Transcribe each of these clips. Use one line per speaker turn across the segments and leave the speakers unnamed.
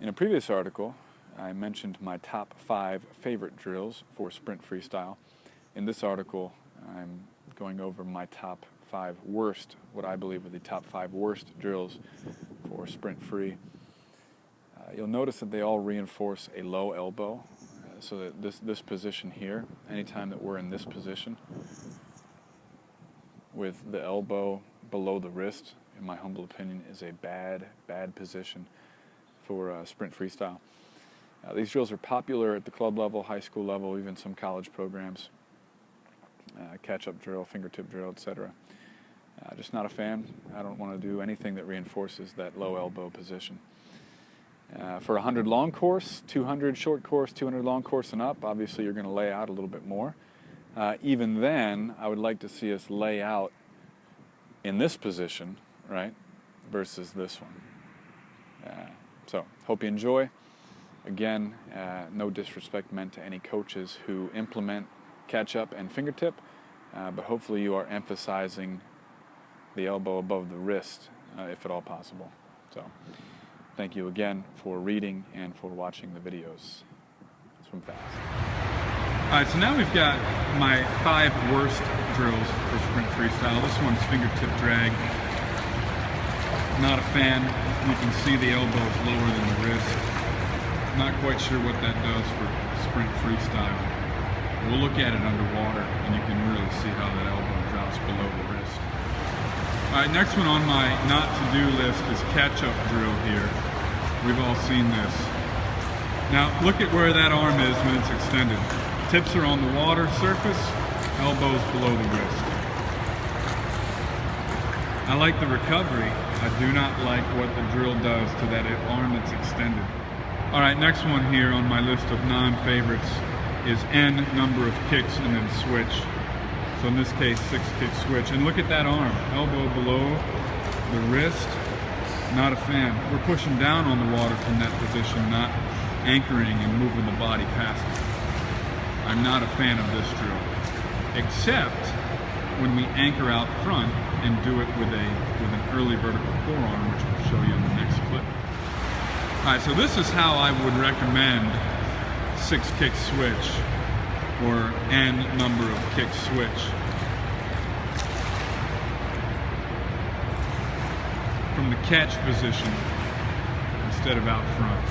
In a previous article, I mentioned my top 5 favorite drills for sprint freestyle. In this article, I'm going over my top 5 worst, what I believe are the top 5 worst drills for sprint free. You'll notice that they all reinforce a low elbow, so that this position here, anytime that we're in this position, with the elbow below the wrist, in my humble opinion, is a bad position for sprint freestyle. These drills are popular at the club level, high school level, even some college programs. Catch-up drill, fingertip drill, etc. Just not a fan. I don't want to do anything that reinforces that low elbow position. For a 100 long course, 200 short course, 200 long course and up, obviously you're going to lay out a little bit more. Even then, I would like to see us lay out in this position, right, versus this one. So, hope you enjoy. Again, no disrespect meant to any coaches who implement catch-up and fingertip, but hopefully you are emphasizing the elbow above the wrist, if at all possible. So, thank you again for reading and for watching the videos. Swim fast.
All right, so now we've got my 5 worst drills for sprint freestyle. This one's fingertip drag. Not a fan. You can see the elbow is lower than the wrist. Not quite sure what that does for sprint freestyle. We'll look at it underwater and you can really see how that elbow drops below the wrist. All right, next one on my not to-do list is catch-up drill here. We've all seen this. Now, look at where that arm is when it's extended. Tips are on the water surface, elbows below the wrist. I like the recovery. I do not like what the drill does to that arm that's extended. All right, next one here on my list of non-favorites is N number of kicks and then switch. So in this case, 6 kick switch. And look at that arm, elbow below the wrist. Not a fan. We're pushing down on the water from that position, not anchoring and moving the body past it. I'm not a fan of this drill, except when we anchor out front and do it with an early vertical forearm, which we'll show you in the next clip. All right, so this is how I would recommend 6 kick switch, or N number of kick switch. From the catch position instead of out front.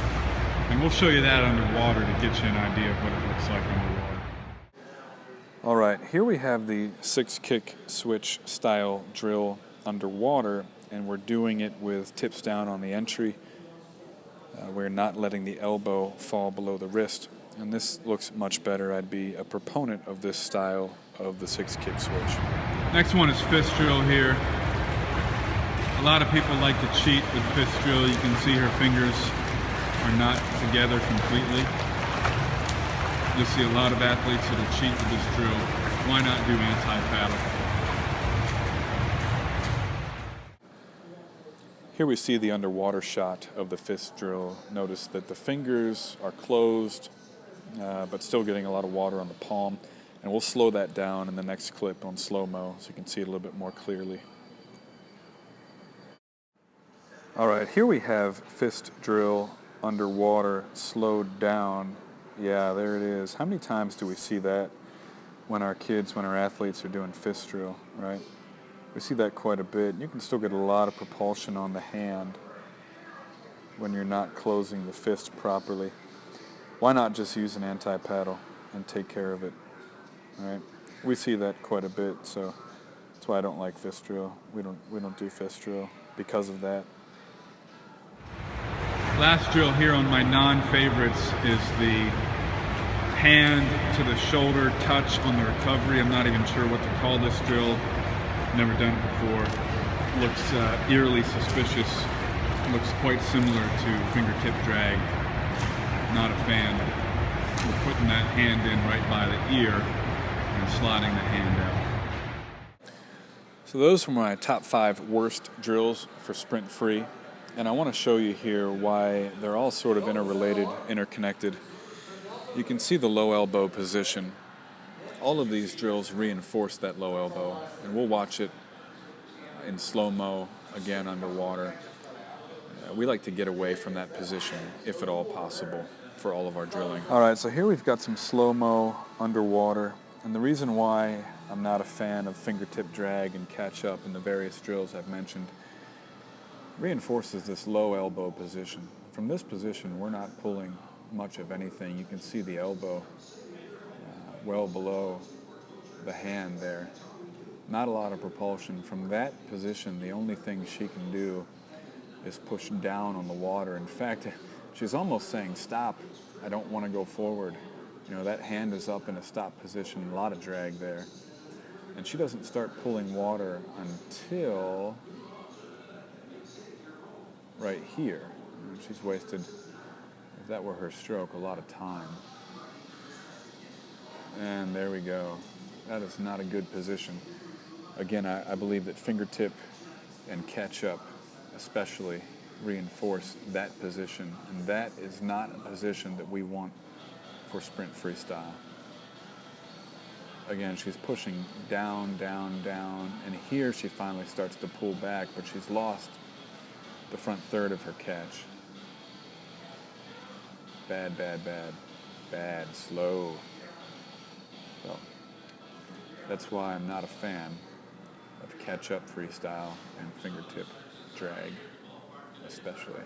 And we'll show you that underwater to get you an idea of what it looks like underwater.
All right, here we have the 6 kick switch style drill underwater, and we're doing it with tips down on the entry. We're not letting the elbow fall below the wrist, and this looks much better. I'd be a proponent of this style of the 6 kick switch.
Next one is fist drill here. A lot of people like to cheat with fist drill. You can see her fingers are not together completely. You'll see a lot of athletes that'll cheat with this drill. Why not do anti-paddle?
Here we see the underwater shot of the fist drill. Notice that the fingers are closed, but still getting a lot of water on the palm. And we'll slow that down in the next clip on slow-mo so you can see it a little bit more clearly. All right, here we have fist drill underwater slowed down. Yeah, there it is. How many times do we see that when our athletes are doing fist drill, right? We see that quite a bit. You can still get a lot of propulsion on the hand when you're not closing the fist properly. Why not just use an anti-paddle and take care of it, right? We see that quite a bit, so that's why I don't like fist drill. We don't do fist drill because of that.
Last drill here on my non-favorites is the hand to the shoulder touch on the recovery. I'm not even sure what to call this drill. Never done it before. Looks eerily suspicious. Looks quite similar to fingertip drag. Not a fan. We're putting that hand in right by the ear and sliding the hand out.
So those were my top 5 worst drills for sprint free. And I want to show you here why they're all sort of interrelated, interconnected. You can see the low elbow position. All of these drills reinforce that low elbow, and we'll watch it in slow-mo, again underwater. we like to get away from that position, if at all possible, for all of our drilling. All right, so here we've got some slow-mo underwater, and the reason why I'm not a fan of fingertip drag and catch up in the various drills I've mentioned reinforces this low elbow position. From this position, we're not pulling much of anything. You can see the elbow well below the hand there. Not a lot of propulsion. From that position, the only thing she can do is push down on the water. In fact, she's almost saying, stop, I don't want to go forward. You know, that hand is up in a stop position, a lot of drag there. And she doesn't start pulling water until right here. She's wasted, if that were her stroke, a lot of time. And there we go. That is not a good position. Again, I believe that fingertip and catch up especially reinforce that position, and that is not a position that we want for sprint freestyle. Again, she's pushing down, down, down, and here she finally starts to pull back, but she's lost the front third of her catch. Bad, bad, bad, bad, slow. So that's why I'm not a fan of catch-up freestyle and fingertip drag, especially.